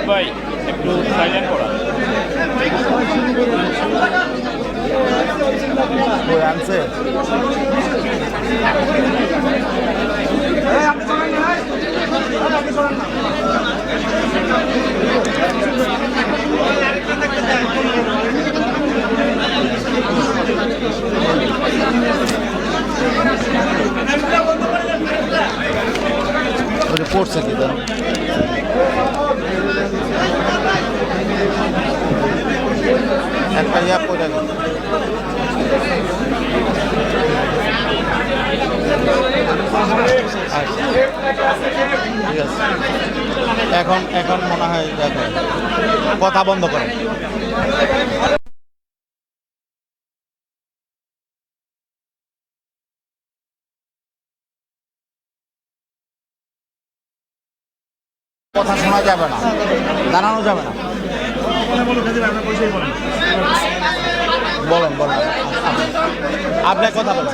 ভাই একটু সাইলেন্ট করা আনছে পড়ছে কি একটা ইয়া পড়ে গেল ঠিক আছে এখন এখন মনে হয় কথা বন্ধ করেন কথা শোনা যাবে না জানানো যাবে না বলেন বলেন আপনার কথা বলেন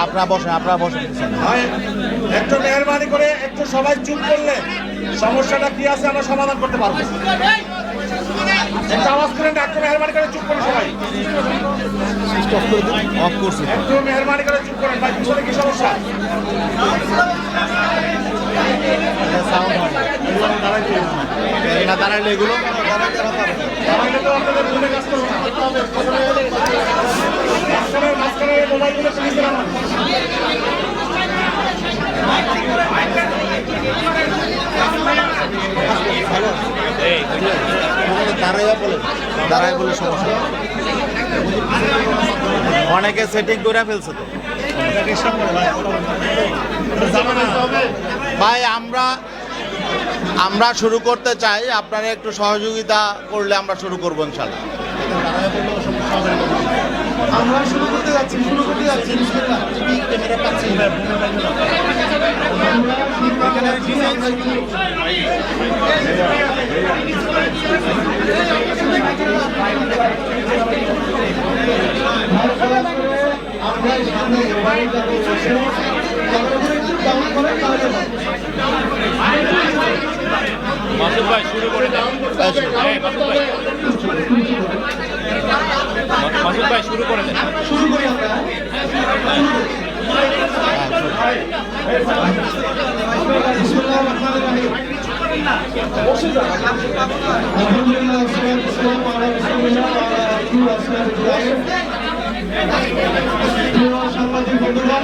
আপনারা বসেন একটু মেহরবানি করে একটু সবাই চুপ করলে সমস্যাটা কি আছে আমরা সমাধান করতে পারবো। একটা আওয়াজ করেন, একটু মেহরবানি করে চুপ করুন সবাই। একটু মেহরবানি করে চুপ করেন ভাই, পিছনে কি সমস্যা? দাঁড়াইলে এগুলো দাঁড়াইলে তো আপনাদের ভুলে কাজ করবো না। মাঝখানে মোবাইলগুলো ফ্রিজে রাখুন। দাঁড়ায় বলে সমস্যা অনেকে সেটিং করে ফেলছে তো ভাই আমরা শুরু করতে চাই, আপনারা একটু সহযোগিতা করলে আমরা শুরু করবো ইনশাল্লাহ। আমরা শুরু করতে যাচ্ছি মাসুদ ভাই শুরু করে দেন। মাসুদ ভাই শুরু করে দেন। সাংবাদিক বন্ধুরা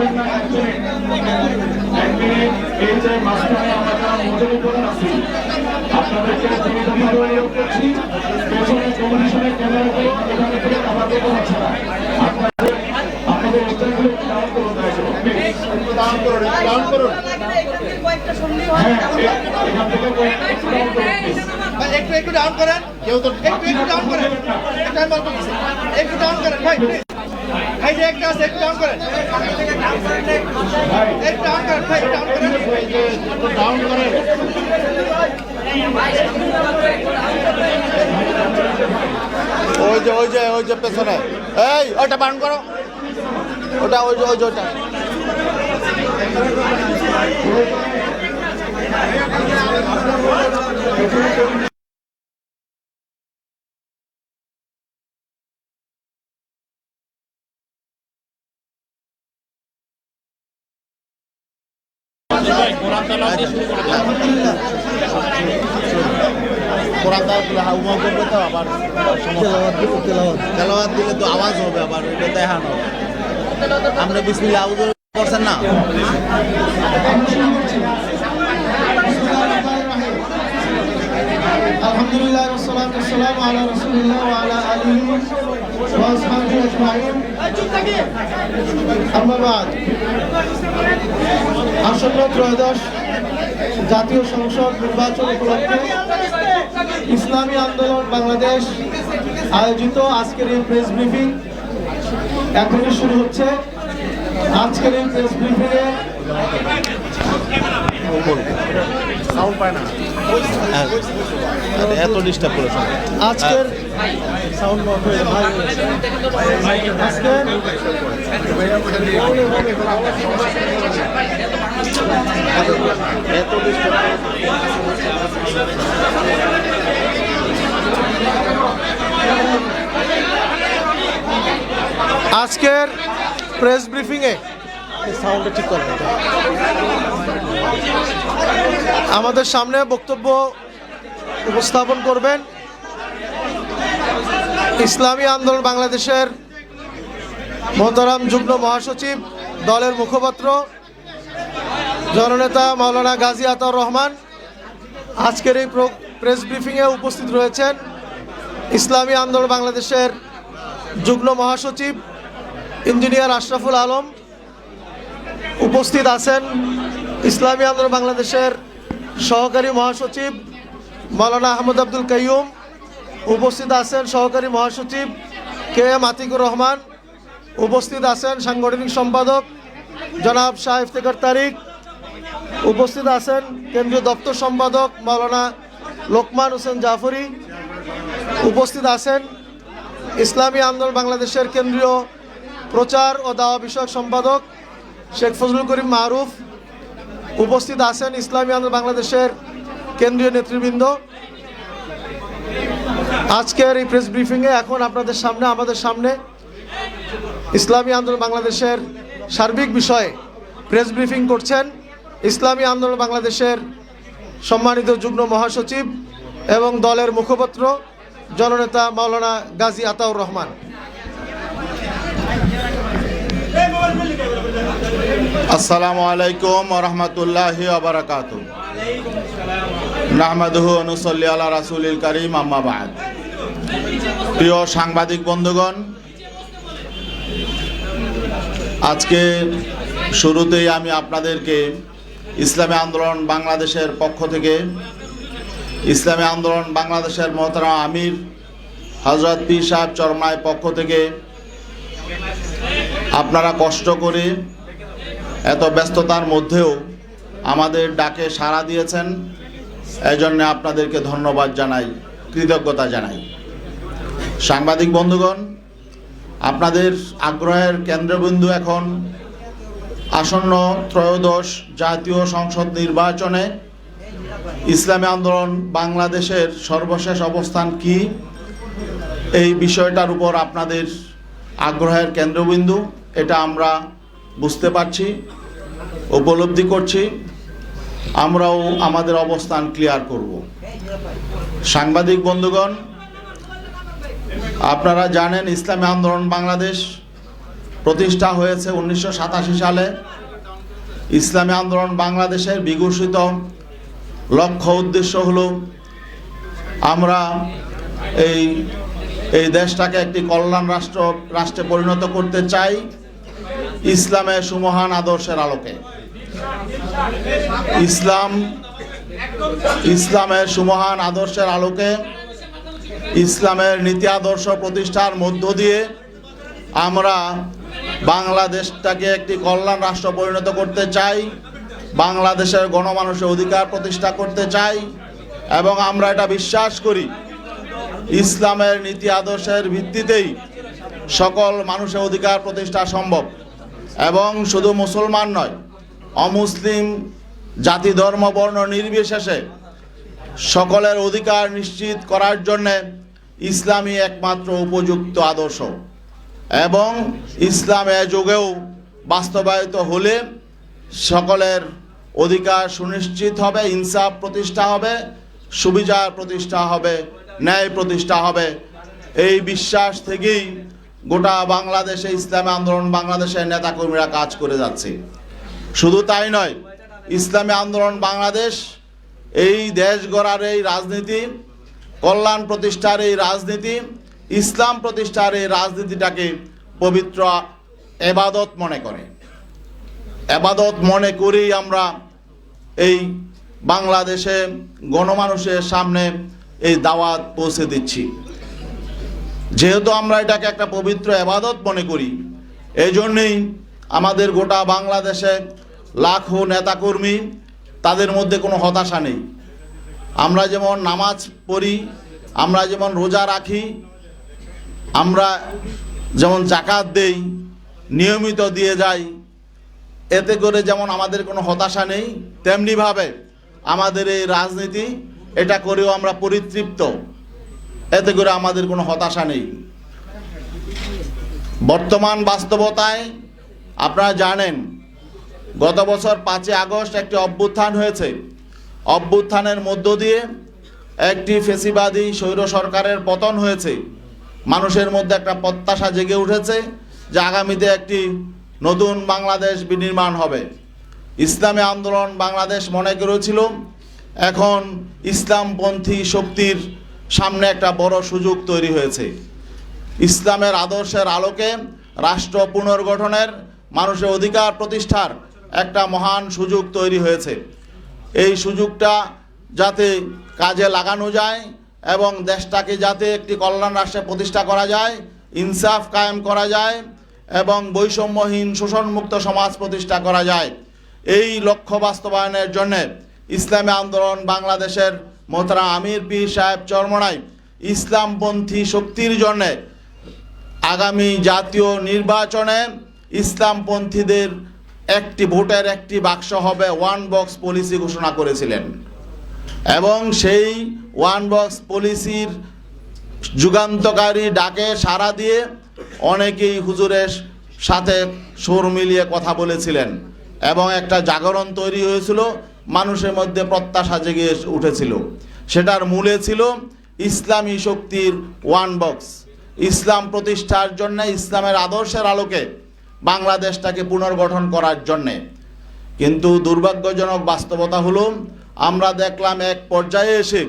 বলবেন না 1 মিনিট। 1 মিনিট এই যে মাঝখানে আমরা যারা মজুরি করে আছি আপনাদেরকে জিম্মেদারি নিয়োগ করছি। পেছনে কমিশনে ক্যামেরাগুলো এখানে থেকে আমাদের হচ্ছে না। আপনাদের স্টাইলগুলো ডাউন করুন প্লিজ। ডাউন করুন, ডাউন করুন। হ্যাঁ এখান থেকে কয়েকটা ডাউন করুন প্লিজ। একটু ডাউন করেন। কেউ তো একটু ডাউন করেন। এটা আমি বলবো কিছু। একটু ডাউন করেন ভাই প্লিজ। এই যে একটা আছে একটু ডাউন করেন। একটু ডাউন করেন ভাই, ডাউন করেন। একটু ডাউন করেন। ওই যে পেছনে। এই ওটা বারণ করো। ওটা ওটা। ভাই কোরআন তেলাওয়াত দিয়ে শুরু করে দেন। কোরআন হাউমা করবে তো আবার তেলাওয়াত দিলে তো আওয়াজ হবে, আবার এটা দেখানো হবে। আমরা বিসমিল্লাহ আউযু করছেন না? আলহামদুলিল্লাহ ওয়াসসালাতু ওয়াসসালামু আলা রাসূলিল্লাহ ওয়া আলা আলিহি ওয়া আসহাবিহি আজমাইন। আম্মা বাদ। আসন্ন ত্রয়োদশ জাতীয় সংসদ নির্বাচন উপলক্ষে ইসলামী আন্দোলন বাংলাদেশ আয়োজিত আজকের এই প্রেস ব্রিফিং এখনই শুরু হচ্ছে। আজকের এই প্রেস ব্রিফিংয়ে এত ডিস্টার্ব করে আজকের সাউন্ড নট হয়ে ভাই আজকের এত ডিস্টার্ব। আজকের প্রেস ব্রিফিংয়ে সাউন্ডটা ঠিক করেন। আমাদের সামনে বক্তব্য উপস্থাপন করবেন ইসলামী আন্দোলন বাংলাদেশের মোহতারাম যুগ্ম মহাসচিব, দলের মুখপাত্র জননেতা মাওলানা গাজী আতাউর রহমান। আজকের এই প্রেস ব্রিফিংয়ে উপস্থিত রয়েছেন ইসলামী আন্দোলন বাংলাদেশের যুগ্ম মহাসচিব ইঞ্জিনিয়ার আশরাফুল আলম। উপস্থিত আছেন ইসলামী আন্দোলন বাংলাদেশের সহকারী মহাসচিব মাওলানা আহমদ আব্দুল কাইয়ুম। উপস্থিত আছেন সহকারী মহাসচিব কে এম আতিকুর রহমান। উপস্থিত আছেন সাংগঠনিক সম্পাদক জনাব শাহ ইফতেখার তারিক। উপস্থিত আছেন কেন্দ্রীয় দপ্তর সম্পাদক মাওলানা লোকমান হোসেন জাফরি। উপস্থিত আছেন ইসলামী আন্দোলন বাংলাদেশের কেন্দ্রীয় প্রচার ও দাওয়া বিষয়ক সম্পাদক শেখ ফজলুল করিম মারুফ। উপস্থিত আছেন ইসলামী আন্দোলন বাংলাদেশের কেন্দ্রীয় নেতৃবৃন্দ। আজকের এই প্রেস ব্রিফিংয়ে এখন আপনাদের সামনে আমাদের সামনে ইসলামী আন্দোলন বাংলাদেশের সার্বিক বিষয়ে প্রেস ব্রিফিং করছেন ইসলামী আন্দোলন বাংলাদেশের সম্মানিত যুগ্ম মহাসচিব এবং দলের মুখপাত্র জননেতা মাওলানা গাজী আতাউর রহমান। আসসালামু আলাইকুম ওয়া রাহমাতুল্লাহি ওয়া বারাকাতুহু। নাহমাদুহু ওয়া নুসাল্লি আলা রাসূলিল কারীম, আম্মা বা'দ। প্রিয় সাংবাদিক বন্ধুগণ, আজকে শুরুতেই আমি আপনাদেরকে ইসলামী আন্দোলন বাংলাদেশের পক্ষ থেকে ইসলামী আন্দোলন বাংলাদেশের মোহতারাম আমির হযরত পীর সাহেব চরমনায় পক্ষ থেকে আপনারা কষ্ট করে এত ব্যস্ততার মধ্যেও আমাদের ডাকে সাড়া দিয়েছেন, এই জন্য আপনাদেরকে ধন্যবাদ জানাই, কৃতজ্ঞতা জানাই। সাংবাদিক বন্ধুগণ, আপনাদের আগ্রহের কেন্দ্রবিন্দু এখন আসন্ন ত্রয়োদশ জাতীয় সংসদ নির্বাচনে ইসলামী আন্দোলন বাংলাদেশের সর্বশেষ অবস্থান কি, এই বিষয়টার উপর আপনাদের আগ্রহের কেন্দ্রবিন্দু। এটা আমরা বুঝতে পারছি, উপলব্ধি করছি। আমরাও আমাদের অবস্থান ক্লিয়ার করব। সাংবাদিক বন্ধুগণ, আপনারা জানেন ইসলামী আন্দোলন বাংলাদেশ প্রতিষ্ঠা হয়েছে 1987 সালে। ইসলামী আন্দোলন বাংলাদেশের বিঘোষিত লক্ষ্য উদ্দেশ্য হলো আমরা এই দেশটাকে একটি কল্যাণ রাষ্ট্রে পরিণত করতে চাই ইসলামের সুমহান আদর্শের আলোকে। ইসলামের সুমহান আদর্শের আলোকে, ইসলামের নীতি আদর্শ প্রতিষ্ঠার মধ্য দিয়ে আমরা বাংলাদেশটাকে একটি কল্যাণ রাষ্ট্র পরিণত করতে চাই, বাংলাদেশের গণমানুষের অধিকার প্রতিষ্ঠা করতে চাই এবং আমরা এটা বিশ্বাস করি ইসলামের নীতি আদর্শের ভিত্তিতেই সকল মানুষের অধিকার প্রতিষ্ঠা সম্ভব। এবং শুধু মুসলমান নয়, অমুসলিম জাতি ধর্ম বর্ণ নির্বিশেষে সকলের অধিকার নিশ্চিত করার জন্যে ইসলামই একমাত্র উপযুক্ত আদর্শ। এবং ইসলাম এ যুগেও বাস্তবায়িত হলে সকলের অধিকার সুনিশ্চিত হবে, ইনসাফ প্রতিষ্ঠা হবে, সুবিচার প্রতিষ্ঠা হবে, ন্যায় প্রতিষ্ঠা হবে। এই বিশ্বাস থেকেই গোটা বাংলাদেশে ইসলামী আন্দোলন বাংলাদেশের নেতাকর্মীরা কাজ করে যাচ্ছে। শুধু তাই নয়, ইসলামী আন্দোলন বাংলাদেশ এই দেশ গড়ার এই রাজনীতি, কল্যাণ প্রতিষ্ঠার এই রাজনীতি, ইসলাম প্রতিষ্ঠার এই রাজনীতিটাকে পবিত্র এবাদত মনে করে। এবাদত মনে করেই আমরা এই বাংলাদেশে গণমানুষের সামনে এই দাওয়াত পৌঁছে দিচ্ছি। যেহেতু আমরা এটাকে একটা পবিত্র এবাদত মনে করি, এই জন্যেই আমাদের গোটা বাংলাদেশে লাখো নেতাকর্মী, তাদের মধ্যে কোনো হতাশা নেই। আমরা যেমন নামাজ পড়ি, আমরা যেমন রোজা রাখি, আমরা যেমন জাকাত দেই, নিয়মিত দিয়ে যাই, এতে করে যেমন আমাদের কোনো হতাশা নেই, তেমনিভাবে আমাদের এই রাজনীতি এটা করেও আমরা পরিতৃপ্ত, এতে করে আমাদের কোনো হতাশা নেই। বর্তমান বাস্তবতায় আপনারা জানেন গত বছর 5 আগস্ট একটি অভ্যুত্থান হয়েছে। অভ্যুত্থানের মধ্য দিয়ে একটি ফ্যাসিবাদী স্বৈর সরকারের পতন হয়েছে। মানুষের মধ্যে একটা প্রত্যাশা জেগে উঠেছে যে আগামীতে একটি নতুন বাংলাদেশ বিনির্মাণ হবে। ইসলামী আন্দোলন বাংলাদেশ মনে করেছিল এখন ইসলামপন্থী শক্তির সামনে একটা বড় সুযোগ তৈরি হয়েছে। ইসলামের আদর্শের আলোকে রাষ্ট্র পুনর্গঠনের, মানুষের অধিকার প্রতিষ্ঠার একটা মহান সুযোগ তৈরি হয়েছে। এই সুযোগটা যাতে কাজে লাগানো যায় এবং দেশটাকে যাতে একটি কল্যাণ রাষ্ট্রে প্রতিষ্ঠা করা যায়, ইনসাফ কায়েম করা যায় এবং বৈষম্যহীন শোষণমুক্ত সমাজ প্রতিষ্ঠা করা যায়, এই লক্ষ্য বাস্তবায়নের জন্য ইসলামী আন্দোলন বাংলাদেশের মোহতারাম আমির পীর সাহেব চরমনাই ইসলামপন্থী শক্তির জন্য আগামী জাতীয় নির্বাচনে ইসলামপন্থীদের একটি ভোটের একটি বাক্স হবে, ওয়ান বক্স পলিসি ঘোষণা করেছিলেন। এবং সেই ওয়ান বক্স পলিসির যুগান্তকারী ডাকে সাড়া দিয়ে অনেকেই হুজুরের সাথে সুর মিলিয়ে কথা বলেছিলেন এবং একটা জাগরণ তৈরি হয়েছিল, মানুষের মধ্যে প্রত্যাশা জেগে উঠেছিল। সেটার মূলে ছিল ইসলামী শক্তির ওয়ান বক্স, ইসলাম প্রতিষ্ঠার জন্য, ইসলামের আদর্শের আলোকে বাংলাদেশটাকে পুনর্গঠন করার জন্যে। কিন্তু দুর্ভাগ্যজনক বাস্তবতা হলো আমরা দেখলাম এক পর্যায়ে এসে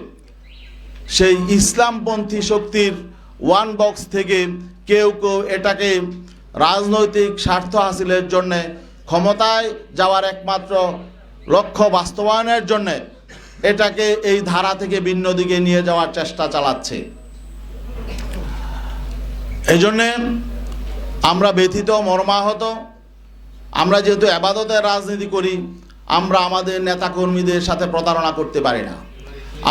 সেই ইসলামপন্থী শক্তির ওয়ান বক্স থেকে কেউ কেউ এটাকে রাজনৈতিক স্বার্থ হাসিলের জন্যে, ক্ষমতায় যাওয়ার একমাত্র লক্ষ্য বাস্তবায়নের জন্যে এটাকে এই ধারা থেকে ভিন্ন দিকে নিয়ে যাওয়ার চেষ্টা চালাচ্ছে। এই জন্যে আমরা ব্যথিত, মর্মাহত। আমরা যেহেতু ইবাদতের রাজনীতি করি, আমরা আমাদের নেতাকর্মীদের সাথে প্রতারণা করতে পারি না।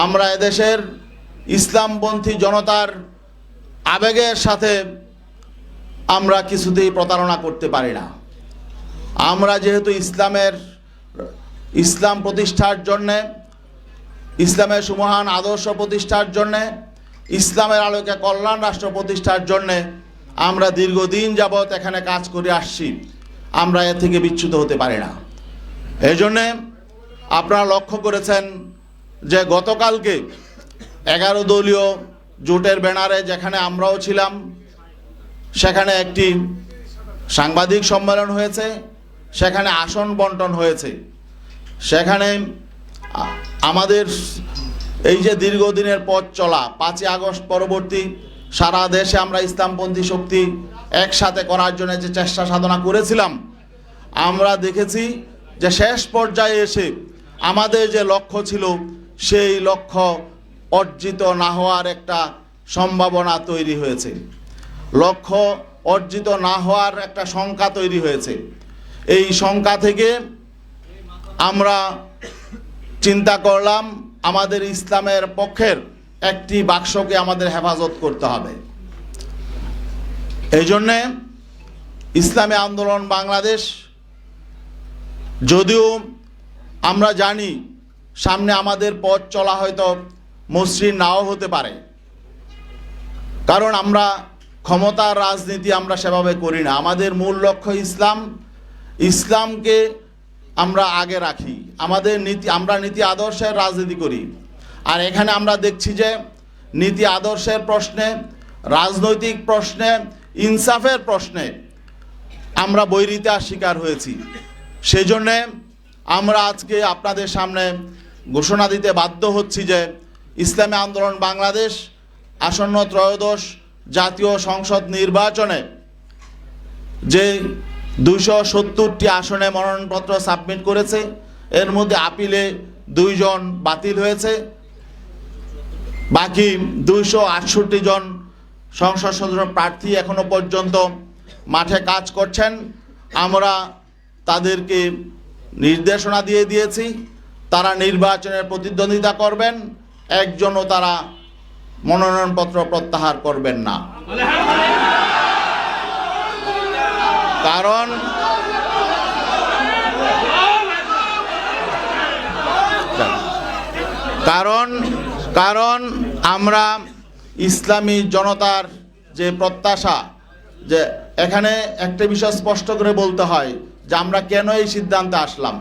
আমরা এদেশের ইসলামপন্থী জনতার আবেগের সাথে আমরা কিছুতেই প্রতারণা করতে পারি না। আমরা যেহেতু ইসলাম প্রতিষ্ঠার জন্যে, ইসলামের সুমহান আদর্শ প্রতিষ্ঠার জন্যে, ইসলামের আলোকে কল্যাণ রাষ্ট্র প্রতিষ্ঠার জন্যে আমরা দীর্ঘদিন যাবৎ এখানে কাজ করে আসছি, আমরা এ থেকে বিচ্যুত হতে পারি না। এই জন্যে আপনারা লক্ষ্য করেছেন যে গতকালকে 11 দলীয় জোটের ব্যানারে যেখানে আমরাও ছিলাম, সেখানে একটি সাংবাদিক সম্মেলন হয়েছে, সেখানে আসন বন্টন হয়েছে, সেখানে আমাদের এই যে দীর্ঘদিনের পথ চলা 5ই আগস্ট পরবর্তী সারা দেশে আমরা ইসলামপন্থী শক্তি একসাথে করার জন্য যে চেষ্টা সাধনা করেছিলাম, আমরা দেখেছি যে শেষ পর্যায়ে এসে আমাদের যে লক্ষ্য ছিল সেই লক্ষ্য অর্জিত না হওয়ার একটা সম্ভাবনা তৈরি হয়েছে, লক্ষ্য অর্জিত না হওয়ার একটা শঙ্কা তৈরি হয়েছে। এই শঙ্কা থেকে আমরা চিন্তা করলাম আমাদের ইসলামের পক্ষের একটি বাক্সকে আমাদের হেফাজত করতে হবে। এই জন্যে ইসলামী আন্দোলন বাংলাদেশ, যদিও আমরা জানি সামনে আমাদের পথ চলা হয়তো মসৃণ নাও হতে পারে, কারণ আমরা ক্ষমতার রাজনীতি আমরা সেভাবে করি না। আমাদের মূল লক্ষ্য ইসলাম, ইসলামকে আমরা আগে রাখি, আমাদের আমরা নীতি আদর্শের রাজনীতি করি। আর এখানে আমরা দেখছি যে নীতি আদর্শের প্রশ্নে, রাজনৈতিক প্রশ্নে, ইনসাফের প্রশ্নে আমরা বৈরিতার শিকার হয়েছি। সেই জন্যে আমরা আজকে আপনাদের সামনে ঘোষণা দিতে বাধ্য হচ্ছি যে ইসলামী আন্দোলন বাংলাদেশ আসন্ন ত্রয়োদশ জাতীয় সংসদ নির্বাচনে যে 270টি আসনে মনোনয়নপত্র সাবমিট করেছে, এর মধ্যে আপিলে 2 জন বাতিল হয়েছে, বাকি 268 জন সংসদ সদস্য প্রার্থী এখনো পর্যন্ত মাঠে কাজ করছেন। আমরা তাদেরকে নির্দেশনা দিয়ে দিয়েছি, তারা নির্বাচনের প্রতিদ্বন্দ্বিতা করবেন, একজনও তারা মনোনয়নপত্র প্রত্যাহার করবেন না। কারণ আমরা ইসলামী জনতার যে প্রত্যাশা, যে এখানে একটা বিষয় স্পষ্ট করে বলতে হয় যে আমরা কেন এই সিদ্ধান্তে আসলাম।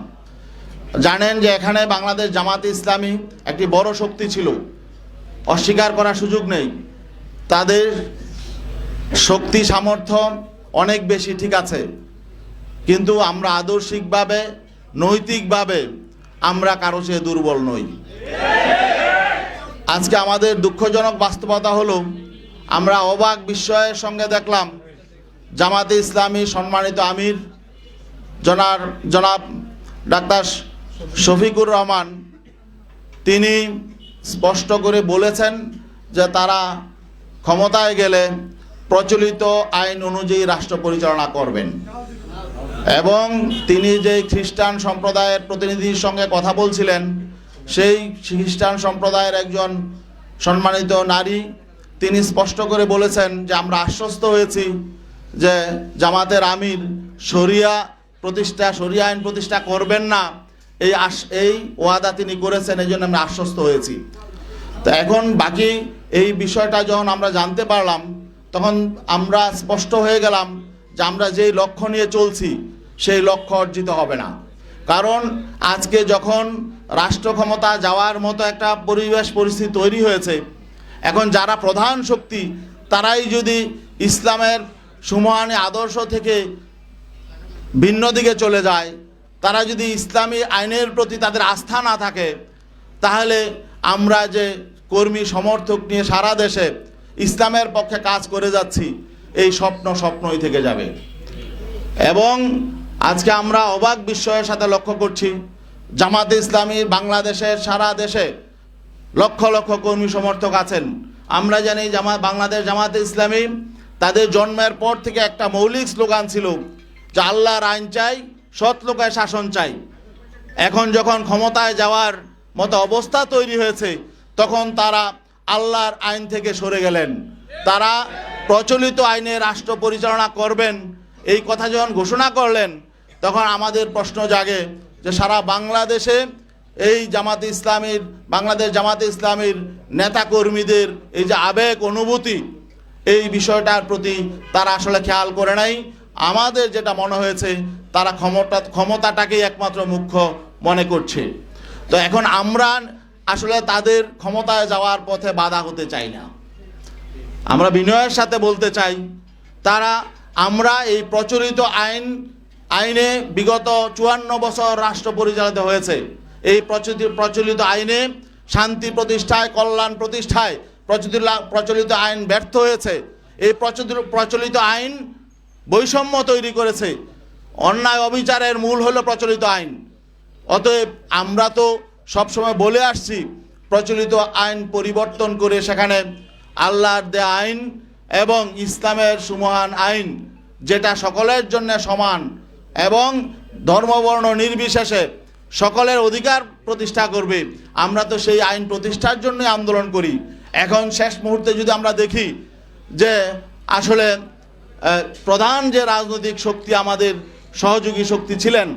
জানেন যে এখানে বাংলাদেশ জামাতে ইসলামী একটি বড় শক্তি ছিল, অস্বীকার করার সুযোগ নেই। তাদের শক্তি সামর্থ্য অনেক বেশি, ঠিক আছে, কিন্তু আমরা আদর্শিকভাবে, নৈতিকভাবে আমরা কারো চেয়ে দুর্বল নই। আজকে আমাদের দুঃখজনক বাস্তবতা হলো আমরা অবাক বিস্ময়ের সঙ্গে দেখলাম জামাতে ইসলামী সম্মানিত আমির জনাব ডাক্তার শফিকুর রহমান, তিনি স্পষ্ট করে বলেছেন যে তারা ক্ষমতায় গেলে প্রচলিত আইন অনুযায়ী রাষ্ট্র পরিচালনা করবেন। এবং তিনি যে খ্রিস্টান সম্প্রদায়ের প্রতিনিধির সঙ্গে কথা বলছিলেন, সেই খ্রিস্টান সম্প্রদায়ের একজন সম্মানিত নারী, তিনি স্পষ্ট করে বলেছেন যে আমরা আশ্বস্ত হয়েছি যে জামাতের আমির শরিয়া আইন প্রতিষ্ঠা করবেন না, এই ওয়াদা তিনি করেছেন, এই জন্য আমরা আশ্বস্ত হয়েছি। তো এখন বাকি এই বিষয়টা যখন আমরা জানতে পারলাম, তখন আমরা স্পষ্ট হয়ে গেলাম যে আমরা যেই লক্ষ্য নিয়ে চলছি সেই লক্ষ্য অর্জিত হবে না। কারণ আজকে যখন রাষ্ট্র ক্ষমতা যাওয়ার মতো একটা পরিস্থিতি তৈরি হয়েছে, এখন যারা প্রধান শক্তি তারাই যদি ইসলামের সুমহানী আদর্শ থেকে ভিন্ন দিকে চলে যায়, তারা যদি ইসলামী আইনের প্রতি তাদের আস্থা না থাকে, তাহলে আমরা যে কর্মী সমর্থক নিয়ে সারা দেশে ইসলামের পক্ষে কাজ করে যাচ্ছি, এই স্বপ্নই থেকে যাবে। এবং আজকে আমরা অবাক বিস্ময়ের সাথে লক্ষ্য করছি জামাতে ইসলামী বাংলাদেশের সারা দেশে লক্ষ লক্ষ কর্মী সমর্থক আছেন। আমরা জানি বাংলাদেশ জামাতে ইসলামী তাদের জন্মের পর থেকে একটা মৌলিক স্লোগান ছিল যে আল্লাহর আইন চাই, সৎ লোকের শাসন চাই। এখন যখন ক্ষমতায় যাওয়ার মতো অবস্থা তৈরি হয়েছে, তখন তারা আল্লাহর আইন থেকে সরে গেলেন, তারা প্রচলিত আইনে রাষ্ট্র পরিচালনা করবেন এই কথা যখন ঘোষণা করলেন, তখন আমাদের প্রশ্ন জাগে যে সারা বাংলাদেশে এই বাংলাদেশ জামাতে ইসলামীর নেতাকর্মীদের এই যে আবেগ অনুভূতি, এই বিষয়টার প্রতি তারা আসলে খেয়াল করে নাই। আমাদের যেটা মনে হয়েছে তারা ক্ষমতাটাকেই একমাত্র মুখ্য মনে করছে। তো এখন আমরা আসলে তাদের ক্ষমতায় যাওয়ার পথে বাধা হতে চাই না। আমরা বিনয়ের সাথে বলতে চাই, তারা আমরা এই প্রচলিত আইনে বিগত 54 বছর রাষ্ট্র পরিচালিত হয়েছে। এই প্রচলিত আইনে শান্তি প্রতিষ্ঠায়, কল্যাণ প্রতিষ্ঠায় প্রচলিত আইন ব্যর্থ হয়েছে। এই প্রচলিত আইন বৈষম্য তৈরি করেছে। অন্যায় অবিচারের মূল হলো প্রচলিত আইন। অতএব আমরা তো সবসময় বলে আসছি, প্রচলিত আইন পরিবর্তন করে সেখানে আল্লাহর দেয়া আইন এবং ইসলামের সুমহান আইন, যেটা সকলের জন্য সমান এবং ধর্মবর্ণ নির্বিশেষে সকলের অধিকার প্রতিষ্ঠা করবে, আমরা তো সেই আইন প্রতিষ্ঠার জন্যই আন্দোলন করি। এখন শেষ মুহূর্তে যদি আমরা দেখি যে আসলে প্রধান যে রাজনৈতিক শক্তি আমাদের সহযোগী শক্তি ছিলেন,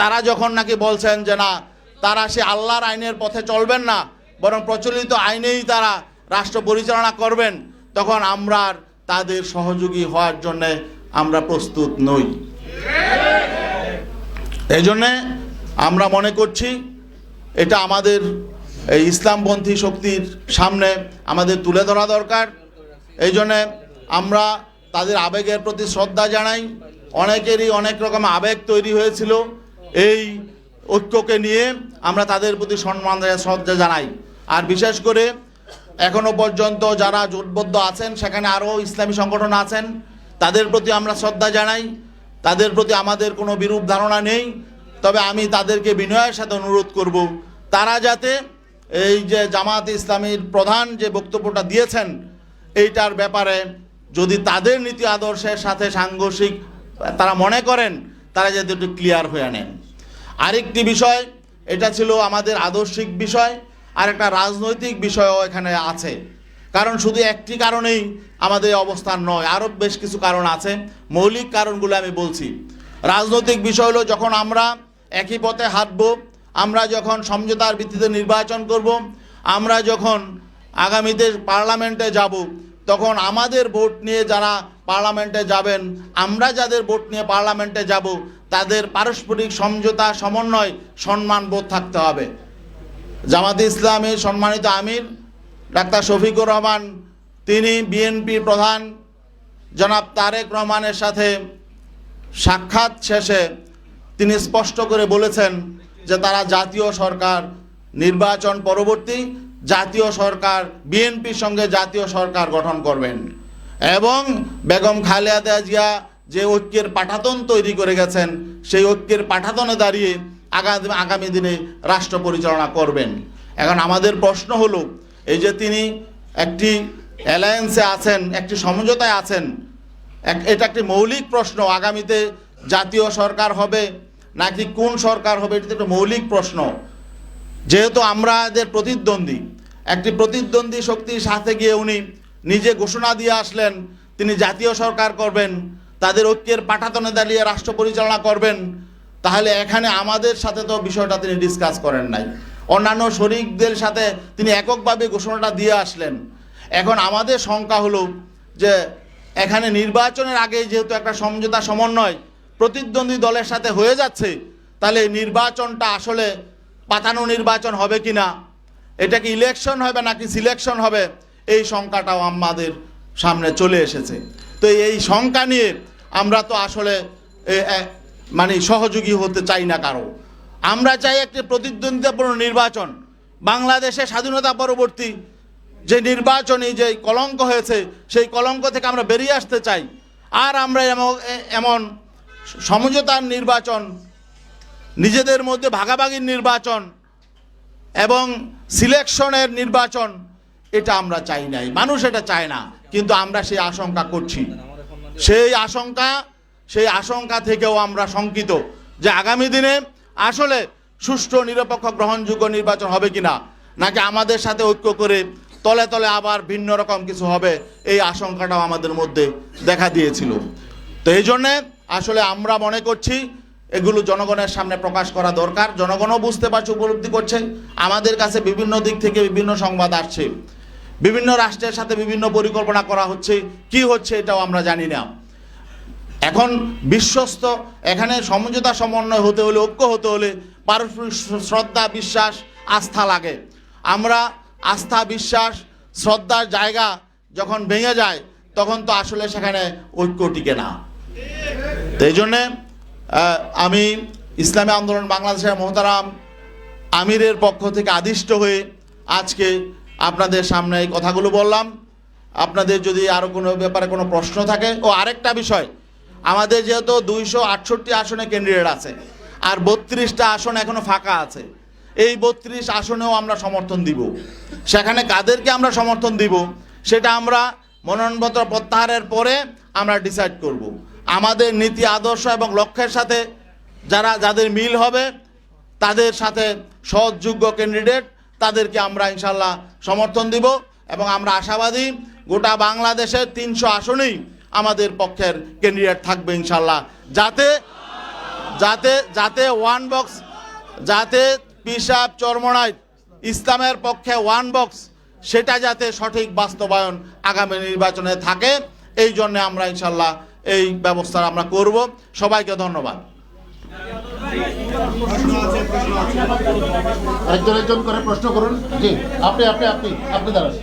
তারা যখন নাকি বলছেন যে না, তারা সে আল্লাহর আইনের পথে চলবেন না, বরং প্রচলিত আইনেই তারা রাষ্ট্র পরিচালনা করবেন, তখন আমরা তাদের সহযোগী হওয়ার জন্যে আমরা প্রস্তুত নই। এই জন্যে আমরা মনে করছি এটা আমাদের এই ইসলামপন্থী শক্তির সামনে আমাদের তুলে ধরা দরকার। এই জন্যে আমরা তাদের আবেগের প্রতি শ্রদ্ধা জানাই। অনেকেরই অনেক রকম আবেগ তৈরি হয়েছিল, এই ঐক্যকে নিয়ে আমরা তাদের প্রতি সম্মান শ্রদ্ধা জানাই। আর বিশেষ করে এখনো পর্যন্ত যারা জোটবদ্ধ আছেন, সেখানে আরও ইসলামী সংগঠন আছেন, তাদের প্রতি আমরা শ্রদ্ধা জানাই। তাদের প্রতি আমাদের কোনো বিরূপ ধারণা নেই। তবে আমি তাদেরকে বিনয়ের সাথে অনুরোধ করব, তারা যাতে এই যে জামাত ইসলামীর প্রধান যে বক্তব্যটা দিয়েছেন, এইটার ব্যাপারে যদি তাদের নীতি আদর্শের সাথে সাংঘর্ষিক তারা মনে করেন, তারা যাতে একটু ক্লিয়ার হয়ে নেন। আরেকটি বিষয়, এটা ছিল আমাদের আদর্শিক বিষয়, আর একটা রাজনৈতিক বিষয়ও এখানে আছে। কারণ শুধু একটি কারণেই আমাদের অবস্থান নয়, আরও বেশ কিছু কারণ আছে। মৌলিক কারণগুলো আমি বলছি। রাজনৈতিক বিষয় হলো, যখন আমরা একই পথে হাঁটব, আমরা যখন সমঝোতার ভিত্তিতে নির্বাচন করব, আমরা যখন আগামীতে পার্লামেন্টে যাব, তখন আমাদের ভোট নিয়ে যারা পার্লামেন্টে যাবেন, আমরা যাদের ভোট নিয়ে পার্লামেন্টে যাব, তাদের পারস্পরিক সমঝোতা, সমন্বয়, সম্মানবোধ থাকতে হবে। জামাতে ইসলামীর সম্মানিত আমির ডাক্তার শফিকুর রহমান, তিনি বিএনপি প্রধান জনাব তারেক রহমানের সাথে সাক্ষাৎ শেষে তিনি স্পষ্ট করে বলেছেন যে তারা জাতীয় সরকার, নির্বাচন পরবর্তী জাতীয় সরকার, বিএনপির সঙ্গে জাতীয় সরকার গঠন করবেন এবং বেগম খালেদা জিয়া যে ঐক্যের পাঠাতন তৈরি করে গেছেন, সেই ঐক্যের পাঠাতনে দাঁড়িয়ে আগামী দিনে রাষ্ট্র পরিচালনা করবেন। এখন আমাদের প্রশ্ন হলো, এই যে তিনি একটি অ্যালায়েন্সে আছেন, একটি সমঝোতায় আছেন, এটা একটি মৌলিক প্রশ্ন, আগামীতে জাতীয় সরকার হবে নাকি কোন সরকার হবে, এটা একটা মৌলিক প্রশ্ন। যেহেতু আমরা এদের প্রতিদ্বন্দ্বী, একটি প্রতিদ্বন্দ্বী শক্তির সাথে গিয়ে উনি নিজে ঘোষণা দিয়ে আসলেন তিনি জাতীয় সরকার করবেন, তাদের ঐক্যের পাঠাতনে দাঁড়িয়ে রাষ্ট্র পরিচালনা করবেন, তাহলে এখানে আমাদের সাথে তো বিষয়টা তিনি ডিসকাস করেন নাই, অন্যান্য শরিকদের সাথে তিনি এককভাবে ঘোষণাটা দিয়ে আসলেন। এখন আমাদের শঙ্কা হলো যে এখানে নির্বাচনের আগে যেহেতু একটা সমঝোতা সমন্বয় প্রতিদ্বন্দ্বী দলের সাথে হয়ে যাচ্ছে, তাহলে নির্বাচনটা আসলে পাতানো নির্বাচন হবে কি না, এটা কি ইলেকশন হবে নাকি সিলেকশন হবে, এই শঙ্কাটাও আমাদের সামনে চলে এসেছে। তো এই শঙ্কা নিয়ে আমরা তো আসলে মানে সহযোগী হতে চাই না কারো। আমরা চাই একটি প্রতিদ্বন্দ্বিতাপূর্ণ নির্বাচন। বাংলাদেশে স্বাধীনতা পরবর্তী যে নির্বাচনী যে কলঙ্ক হয়েছে, সেই কলঙ্ক থেকে আমরা বেরিয়ে আসতে চাই। আর আমরা এমন সমঝোতার নির্বাচন, নিজেদের মধ্যে ভাগাভাগির নির্বাচন এবং সিলেকশনের নির্বাচন, এটা আমরা চাই নাই, মানুষ এটা চায় না, কিন্তু আমরা সেই আশঙ্কা করছি। সেই আশঙ্কা থেকেও আমরা শঙ্কিত যে আগামী দিনে আসলে সুষ্ঠু, নিরপেক্ষ, গ্রহণযোগ্য নির্বাচন হবে কিনা, নাকি আমাদের সাথে ঐক্য করে তলে তলে আবার ভিন্ন রকম কিছু হবে, এই আশঙ্কাটাও আমাদের মধ্যে দেখা দিয়েছিল। তো এই জন্যে আসলে আমরা মনে করছি এগুলো জনগণের সামনে প্রকাশ করা দরকার। জনগণও বুঝতে পারছে, উপলব্ধি করছে। আমাদের কাছে বিভিন্ন দিক থেকে বিভিন্ন সংবাদ আসছে, বিভিন্ন রাষ্ট্রের সাথে বিভিন্ন পরিকল্পনা করা হচ্ছে, কি হচ্ছে এটাও আমরা জানি না। এখন বিশ্বস্ত, এখানে সমঝোতা সমন্বয় হতে হলে, ঐক্য হতে হলে পারস্পরিক শ্রদ্ধা, বিশ্বাস, আস্থা লাগে। আমরা আস্থা, বিশ্বাস, শ্রদ্ধার জায়গা যখন ভেঙে যায়, তখন তো আসলে সেখানে ঐক্য টিকে না। তো এই জন্যে আমি ইসলামী আন্দোলন বাংলাদেশের মোহতারাম আমিরের পক্ষ থেকে আদিষ্ট হয়ে আজকে আপনাদের সামনে এই কথাগুলো বললাম। আপনাদের যদি আরও কোনো ব্যাপারে কোনো প্রশ্ন থাকে, ও আরেকটা বিষয়, আমাদের যেহেতু 268 আসনে ক্যান্ডিডেট আছে আর 32টা আসন এখনও ফাঁকা আছে, এই 32 আসনেও আমরা সমর্থন দিব। সেখানে কাদেরকে আমরা সমর্থন দিব সেটা আমরা মনোনয়নপত্র প্রত্যাহারের পরে আমরা ডিসাইড করব। আমাদের নীতি আদর্শ এবং লক্ষ্যের সাথে যাদের মিল হবে তাদের সাথে সৎযোগ্য ক্যান্ডিডেট তাদেরকে আমরা ইনশাল্লাহ সমর্থন দিব। এবং আমরা আশাবাদী গোটা বাংলাদেশের 300 আসনেই আমাদের পক্ষের ক্যান্ডিডেট থাকবে ইনশাল্লাহ, যাতে যাতে যাতে ওয়ান বক্স, যাতে পিসাব চরমনাই ইসলামের পক্ষে ওয়ান বক্স, সেটা যাতে সঠিক বাস্তবায়ন আগামী নির্বাচনে থাকে, এই জন্য আমরা ইনশাল্লাহ এই ব্যবস্থা আমরা করব। সবাইকে ধন্যবাদ। একজন করে প্রশ্ন করুন। জি, আপনি দাঁড়ান।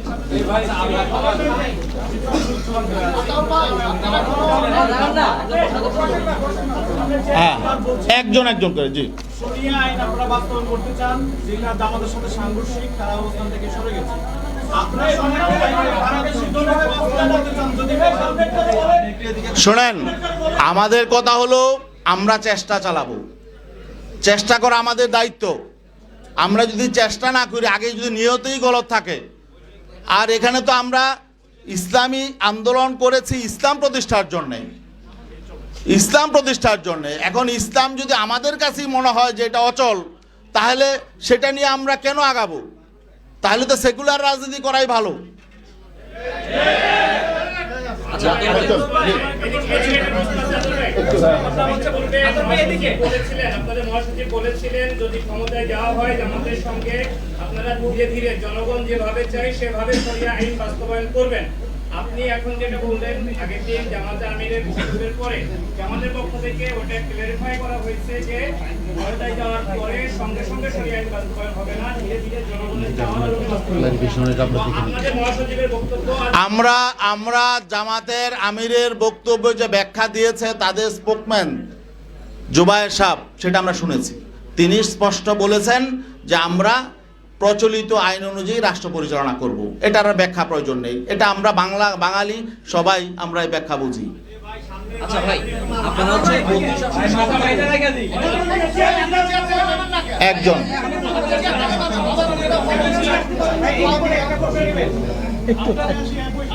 হ্যাঁ, একজন করে। জি, শরিয়া আইন আপনারা বাস্তবায়ন করতে চান, যেটা জামাতের সাথে সাংঘর্ষিক, তারা অবস্থান থেকে সরে গেছে। আপনারা শরিয়া আইন পারদর্শীভাবে বাস্তবায়ন করতে চান, যদি শোনেন, আমাদের কথা হলো আমরা চেষ্টা চালাবো, চেষ্টা করা আমাদের দায়িত্ব। আমরা যদি চেষ্টা না করি, আগে যদি নিয়তই গলত থাকে, আর এখানে তো আমরা ইসলামী আন্দোলন করেছি ইসলাম প্রতিষ্ঠার জন্যে। এখন ইসলাম যদি আমাদের কাছেই মনে হয় যে এটা অচল, তাহলে সেটা নিয়ে আমরা কেন আগাবো? তাহলে তো সেকুলার রাজনীতি করাই ভালো। বলেছিলেন যদি ক্ষমতায় যাওয়া হয় জামাতের সঙ্গে আপনারা ধীরে ধীরে জনগণ যেভাবে চাই সেভাবে শরিয়া আইন বাস্তবায়ন করবেন। আপনি এখন যেটা বললেন আগের দিন জামাতে আমিরের বক্তব্যের পরে জামাতের পক্ষ থেকে ওটা ক্লারিফাই করা হয়েছে যে ক্ষমতায় যাওয়ার পরে সঙ্গে সঙ্গে শরিয়া আইন বাস্তবায়ন হবে না, ধীরে ধীরে জনগণের চাওয়ার আপনাদের মহাসচিবের বক্তব্য। আমরা জামাতের আমিরের বক্তব্য যে ব্যাখ্যা দিয়েছে তাদের স্পোকম্যান জুবায়ের সাহেব, সেটা আমরা শুনেছি। তিনি স্পষ্ট বলেছেন যে আমরা প্রচলিত আইন অনুযায়ী রাষ্ট্র পরিচালনা করব। এটার ব্যাখ্যা প্রয়োজন নেই, এটা আমরা বাঙালি সবাই আমরা এই ব্যাখ্যা বুঝি। আচ্ছা ভাই, আপনারা হচ্ছে একজন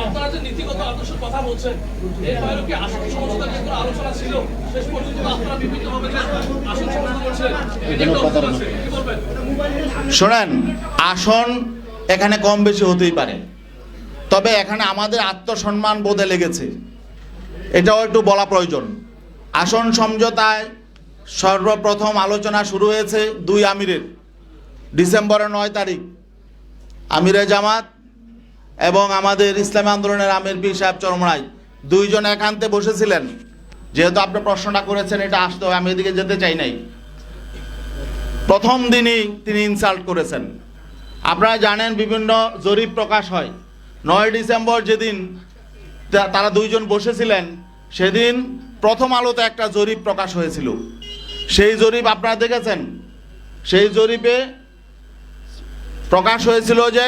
আপনারা যে নীতিগত আদর্শের কথা বলছেন, এর বাইরে কি আসন সমঝোতা নিয়ে কোনো আলোচনা ছিল? শেষ পর্যন্ত আপনারা বিভিন্নভাবে আসন সমঝোতা করছেন, কি বলবেন? শোনেন, আসন এখানে কম বেশি হতেই পারে, তবে এখানে আমাদের আত্মসম্মান বোধে লেগেছে, এটাও একটু বলা প্রয়োজন। আসন সমঝোতায় সর্বপ্রথম আলোচনা শুরু হয়েছে 2 আমিরের, ডিসেম্বরের 9 তারিখ আমিরে জামাত এবং আমাদের ইসলামী আন্দোলনের আমির পীর সাহেব চরমনাই 2 জন একান্তে বসেছিলেন। যেহেতু আপনি প্রশ্নটা করেছেন, এটা আসতে হয়, আমি এদিকে যেতে চাই নাই। প্রথম দিনই তিনি ইনসাল্ট করেছেন। আপনারা জানেন বিভিন্ন জরিপ প্রকাশ হয়। 9 ডিসেম্বর যেদিন তারা 2 জন বসেছিলেন, সেদিন প্রথম আলোতে একটা জরিপ প্রকাশ হয়েছিল। সেই জরিপ আপনারা দেখেছেন। সেই জরিপে প্রকাশ হয়েছিল যে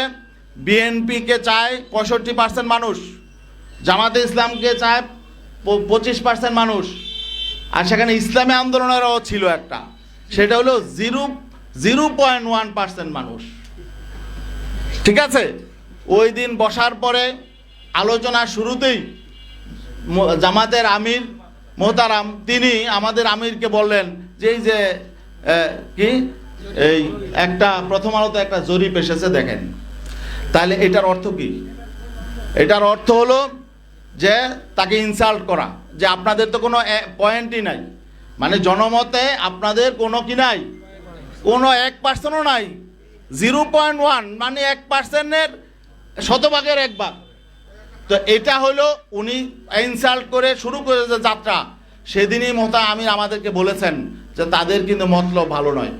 বিএনপিকে চায় 65% মানুষ, জামাতে ইসলামকে চায় 25% মানুষ, আর সেখানে ইসলামী আন্দোলনেরও ছিল একটা, সেটা হলো 0.1% মানুষ। ঠিক আছে, ওই দিন বসার পরে আলোচনা শুরুতেই জামাতের আমির মোহতারাম তিনি আমাদের আমিরকে বললেন যে এই যে এই একটা প্রথম আলোতে একটা জরিপ এসেছে দেখেন। তাহলে এটার অর্থ কি? এটার অর্থ হলো যে তাকে ইনসাল্ট করা, যে আপনাদের তো কোনো পয়েন্টই নাই, মানে জনমতে আপনাদের কোনো কি নাই, কোনো 1%ও নাই। 0.1 মানে 1%-এর শতভাগের 1 ভাগ। তো এটা হলো উনি ইনসাল্ট করে শুরু করেছে যাত্রা। সেদিনই মোহতা আমির আমাদেরকে বলেছেন যে তাদের কিন্তু মতলব ভালো নয়,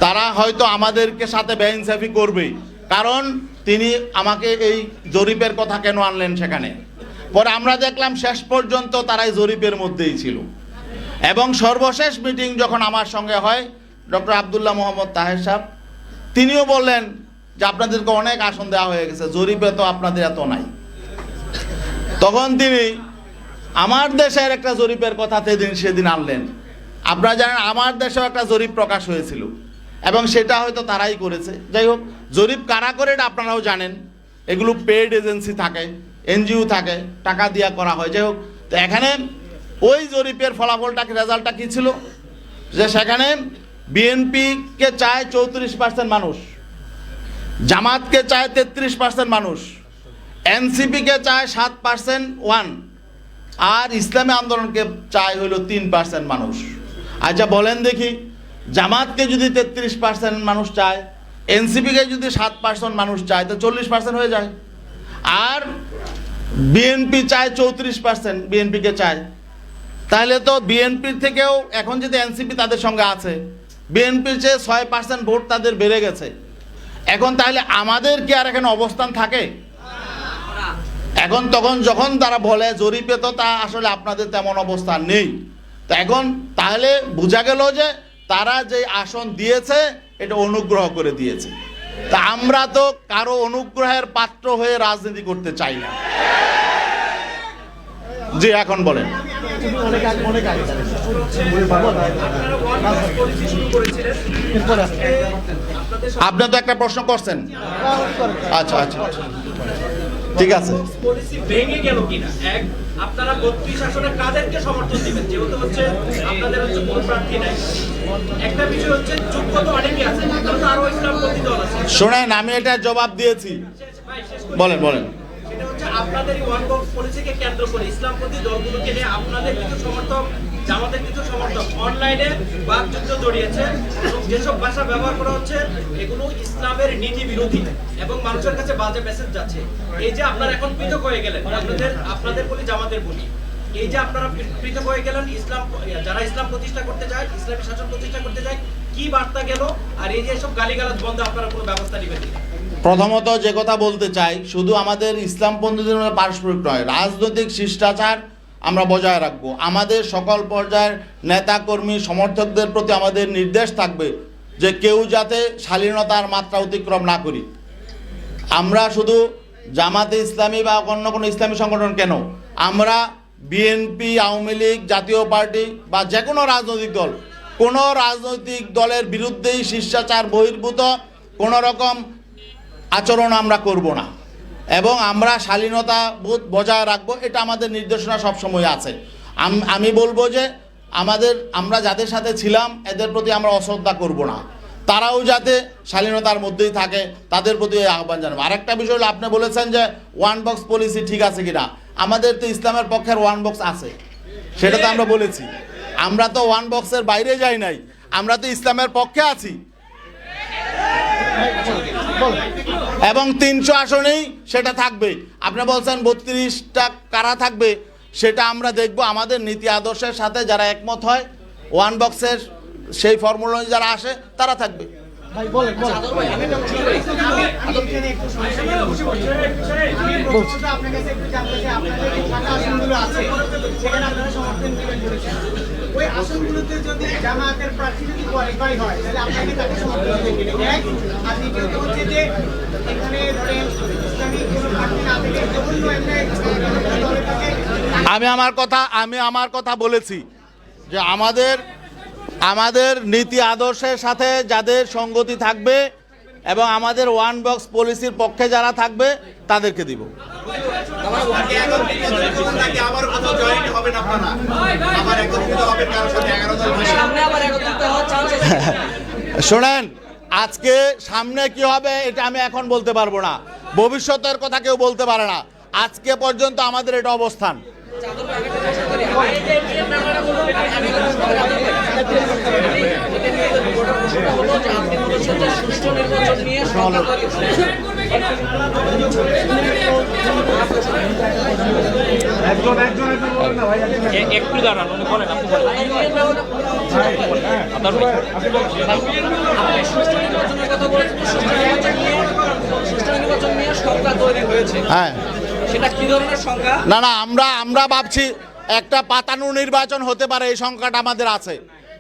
তারা হয়তো আমাদেরকে সাথে বেইনসাফি করবে, কারণ তিনি আমাকে এই জরিপের কথা কেন আনলেন সেখানে। পরে আমরা দেখলাম শেষ পর্যন্ত তারাই জরিপের মধ্যেই ছিল। এবং সর্বশেষ মিটিং যখন আমার সঙ্গে হয়, ডক্টর আব্দুল্লাহ মোহাম্মদ তাহের সাহেব তিনিও বললেন যে আপনাদেরকে অনেক আসন দেওয়া হয়ে গেছে, জরিপে তো আপনাদের এত নাই। তখন তিনি আমার দেশের একটা জরিপের কথা সেদিন আনলেন। আপনারা জানেন আমার দেশেও একটা জরিপ প্রকাশ হয়েছিল এবং সেটা হয়তো তারাই করেছে। যাই হোক, জরিপ কারা করে এটা আপনারাও জানেন। এগুলো পেইড এজেন্সি থাকে, এনজিও থাকে, টাকা দিয়া করা হয়। যাই হোক, তো এখানে ওই জরিপের ফলাফলটা রেজাল্টটা কী ছিল, যে সেখানে বিএনপিকে চায় 34% মানুষ, জামাতকে চায় 33% মানুষ, এনসিপিকে চায় 7% আর ইসলামী আন্দোলনকে চায় হলো 3% মানুষ। আচ্ছা বলেন দেখি, জামাতকে যদি 33% মানুষ চায়, এনসিপিকে যদি 7% মানুষ চায়, তো 40% হয়ে যায়। আর বিএনপি চায় 34%, বিএনপিকে চায়, তাহলে তো বিএনপির থেকেও এখন যদি এনসিপি তাদের সঙ্গে আছে, বিএনপির চেয়ে 6% ভোট তাদের বেড়ে গেছে। এখন তাহলে আমাদের কি আর এখানে অবস্থান থাকে? এখন তখন যখন তারা বলে জরিপে তো তা আসলে আপনাদের তেমন অবস্থান নেই, তা এখন তাহলে বোঝা গেল যে তারা যে আসন দিয়েছে এটা অনুগ্রহ করে দিয়েছে। তা আমরা তো কারো অনুগ্রহের পাত্র হয়ে রাজনীতি করতে চাই না। জি, এখন বলেন। আপনি তো একটা প্রশ্ন করছেন। আচ্ছা আচ্ছা, ঠিক আছে। পলিসি ভেঙে গেল কিনা, এক আপনারা 32 আসনে কাদেরকে সমর্থন দিবেন, যেহেতু হচ্ছে আপনাদের হচ্ছে কোন প্রার্থী নাই। একটা বিষয় হচ্ছে যোগ্য তো অনেকে আছে, কিন্তু আরো ইসলামপন্থী দল আছে। শোনেন, আমি এটা জবাব দিয়েছি। বলেন বলেন। সেটা হচ্ছে আপনাদের ওয়ান বক্স পলিসিকে কেন্দ্র করে ইসলামপন্থী দলগুলোকে নিয়ে আপনাদের কিছু সমর্থক, জামাতের কিছু সমর্থক অনলাইনে বাকযুদ্ধ জড়িয়েছে এবং যেসব ভাষা ব্যবহার করা হচ্ছে এগুলো ইসলামের নীতি বিরোধী এবং মানুষের কাছে বাজে মেসেজ যাচ্ছে। এই যে আপনারা এখন পৃথক হয়ে গেলেন, আপনাদের বলি, জামাতের বলি, এই যে আপনারা পৃথক হয়ে গেলেন, ইসলাম যারা ইসলাম প্রতিষ্ঠা করতে যায়, ইসলামী শাসন প্রতিষ্ঠা করতে যায়, কি বার্তা গেল? আর এই যে সব গালিগালাজ বন্ধ আপনারা কোনো ব্যবস্থা নেবেন? প্রথমত যে কথা বলতে চাই, শুধু আমাদের ইসলামপন্থীদের মধ্যে পারস্পরিক নয়, রাজনৈতিক শিষ্টাচার আমরা বজায় রাখবো। আমাদের সকল পর্যায়ের নেতাকর্মী সমর্থকদের প্রতি আমাদের নির্দেশ থাকবে যে কেউ যাতে শালীনতার মাত্রা অতিক্রম না করি। আমরা শুধু জামাতে ইসলামী বা অন্য কোনো ইসলামী সংগঠন কেন, আমরা বিএনপি, আওয়ামী লীগ, জাতীয় পার্টি বা যে কোনো রাজনৈতিক দল, কোনো রাজনৈতিক দলের বিরুদ্ধেই শিষ্টাচার বহির্ভূত কোনো রকম আচরণ আমরা করব না এবং আমরা শালীনতা বোধ বজায় রাখবো। এটা আমাদের নির্দেশনা সবসময় আছে। আমি বলবো যে আমরা যাদের সাথে ছিলাম এদের প্রতি আমরা অশ্রদ্ধা করব না, তারাও যাতে শালীনতার মধ্যেই থাকে, তাদের প্রতি আহ্বান জানাবো। আরেকটা বিষয় হলো, আপনি বলেছেন যে ওয়ান বক্স পলিসি ঠিক আছে কিনা। আমাদের তো ইসলামের পক্ষের ওয়ান বক্স আছে, সেটা তো আমরা বলেছি। আমরা তো ওয়ান বক্সের বাইরে যাই নাই, আমরা তো ইসলামের পক্ষে আছি এবং 300 আসনেই সেটা থাকবে। আপনি বলছেন 32টা কারা থাকবে, সেটা আমরা দেখব। আমাদের নীতি আদর্শের সাথে যারা একমত হয়, ওয়ান বক্সের সেই ফর্মুলা যারা আসে তারা থাকবে। ভাই বলেন বলেন। ওই আসনগুলোতে যদি জামায়াতের প্রার্থী যদি কোয়ালিফাই হয় তাহলে আপনাকে তাকে সমর্থন করবেন। এক আর দ্বিতীয়ত হচ্ছে যে এখানে ধরেন ইসলামী কোনো প্রার্থী না থেকে অন্য একটা দলের থেকে আমি আমার কথা বলেছি যে আমাদের নীতি আদর্শের সাথে যাদের সঙ্গতি থাকবে এবং আমাদের ওয়ান বক্স পলিসির পক্ষে যারা থাকবে তাদেরকে দিব। শোনেন, আজকে সামনে কি হবে এটা আমি এখন বলতে পারবো না, ভবিষ্যতের কথা কেউ বলতে পারে না। আজকে পর্যন্ত আমাদের এটা অবস্থান। একটু দাঁড়ান, উনি বলেন, আপনি বলেন। আপনি সুষ্ঠু নির্বাচনের কথা বলেছেন, সুষ্ঠু নির্বাচন নিয়ে সংখ্যা তৈরি হয়েছে হ্যাঁ সেটা কি ধরনের সংখ্যা? না না আমরা ভাবছি একটা পাতানো নির্বাচন হতে পারে, এই সংখ্যাটা আমাদের আছে,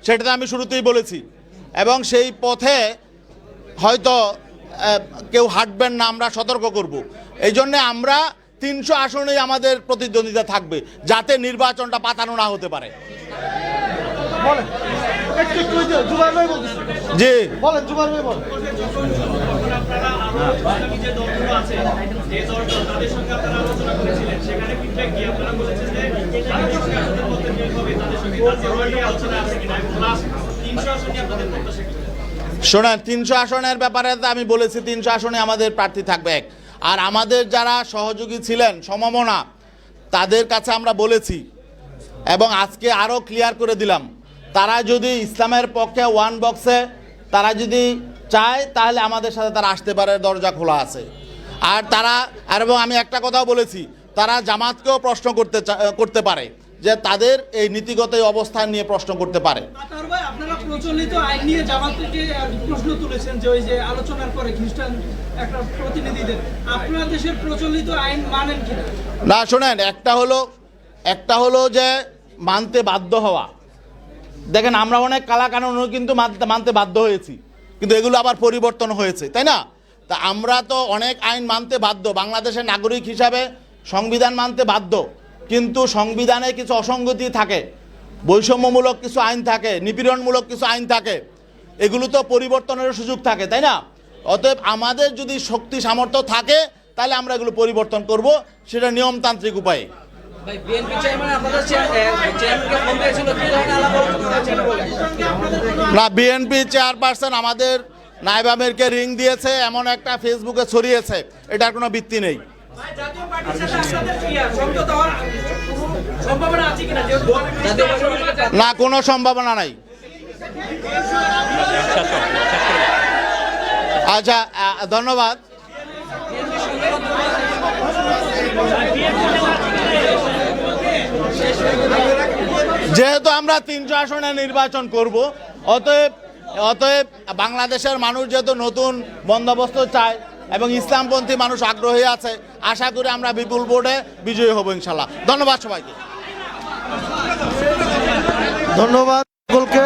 সেটাতে আমি শুরুতেই বলেছি। এবং সেই পথে হয়তো কেউ হাঁটবেন না, আমরা সতর্ক করব। এই জন্যে আমরা 300 আসনেই আমাদের প্রতিদ্বন্দ্বিতা থাকবে, যাতে নির্বাচনটা পাতানো না হতে পারে। বলেন একটু একটু ওই যে জুবাইর ভাই বলতেছে। জি বলেন জুবাইর ভাই বলেন। যখন আপনারা আগামী যে দলগুলো আছে যে দলগুলো তাদের সঙ্গে আপনারা আলোচনা করেছিলেন, সেখানে ফিডব্যাক দিয়ে আপনারা বলেছেন যে তাদের সঙ্গে আসলে মধ্যে মিল হবে, তাদের সঙ্গে তাদের অলরেডি আলোচনা আছে কিনা, এবং লাস্ট 300 আসনে আপনাদের প্রত্যাশা কি? শোনেন, 300 আসনের ব্যাপারে তো আমি বলেছি 300 আসনে আমাদের প্রার্থী থাকবে এক। আর আমাদের যারা সহযোগী ছিলেন সমমনা, তাদের কাছে আমরা বলেছি এবং আজকে আরও ক্লিয়ার করে দিলাম, তারা যদি ইসলামের পক্ষে ওয়ান বক্সে তারা যদি চায় তাহলে আমাদের সাথে তারা আসতে পারে, দরজা খোলা আছে। আর তারা এবং আমি একটা কথাও বলেছি, তারা জামাতকেও প্রশ্ন করতে পারে, যে তাদের এই নীতিগত অবস্থান নিয়ে প্রশ্ন করতে পারে। আতাউর ভাই, আপনারা প্রচলিত আইন নিয়ে জামাতকে প্রশ্ন তুলেছেন যে ওই যে আলোচনার পরে খ্রিস্টান একটা প্রতিনিধিদের, আপনারা দেশের প্রচলিত আইন মানেন কিনা? না শোনেন, একটা হলো যে মানতে বাধ্য হওয়া। দেখেন, আমরা অনেক কালাকানুনও কিন্তু মানতে বাধ্য হয়েছি, কিন্তু এগুলো আবার পরিবর্তন হয়েছে, তাই না? তা আমরা তো অনেক আইন মানতে বাধ্য, বাংলাদেশের নাগরিক হিসাবে সংবিধান মানতে বাধ্য, কিন্তু সংবিধানে কিছু অসঙ্গতি থাকে, বৈষম্যমূলক কিছু আইন থাকে, নিপীড়নমূলক কিছু আইন থাকে, এগুলো তো পরিবর্তনের সুযোগ থাকে, তাই না? অতএব আমাদের যদি শক্তি সামর্থ্য থাকে তাহলে আমরা এগুলো পরিবর্তন করব, সেটা নিয়মতান্ত্রিক উপায়ে। ভাই, বিএনপি চেয়ারম্যান আপনাদের চেয়ারম্যানকে ফোন দিয়েছিল, কি ধরনের আলাপ আলোচনা হয়েছে এটা বলেন? না, বিএনপি চেয়ারপারসন আমাদের নায়েব আমিরকে রিং দিয়েছে, এমন একটা ফেসবুকে ছড়িয়েছে, এটার কোনো ভিত্তি নেই। জাতীয় পার্টির সাথে আপনাদের কি সমঝোতা হওয়ার সম্ভাবনা আছে কিনা? যেহেতু জাতীয় পার্টি না, কোনো সম্ভাবনা নাই। আচ্ছা, ধন্যবাদ। যেহেতু আমরা 300 আসনে নির্বাচন করব, অতএব বাংলাদেশের মানুষ যেহেতু নতুন বন্দোবস্ত চায় এবং ইসলামপন্থী মানুষ আগ্রহী আছে, আশা করি আমরা বিপুল ভোটে বিজয়ী হব ইনশাল্লাহ। ধন্যবাদ সবাইকে। ধন্যবাদ সকলকে।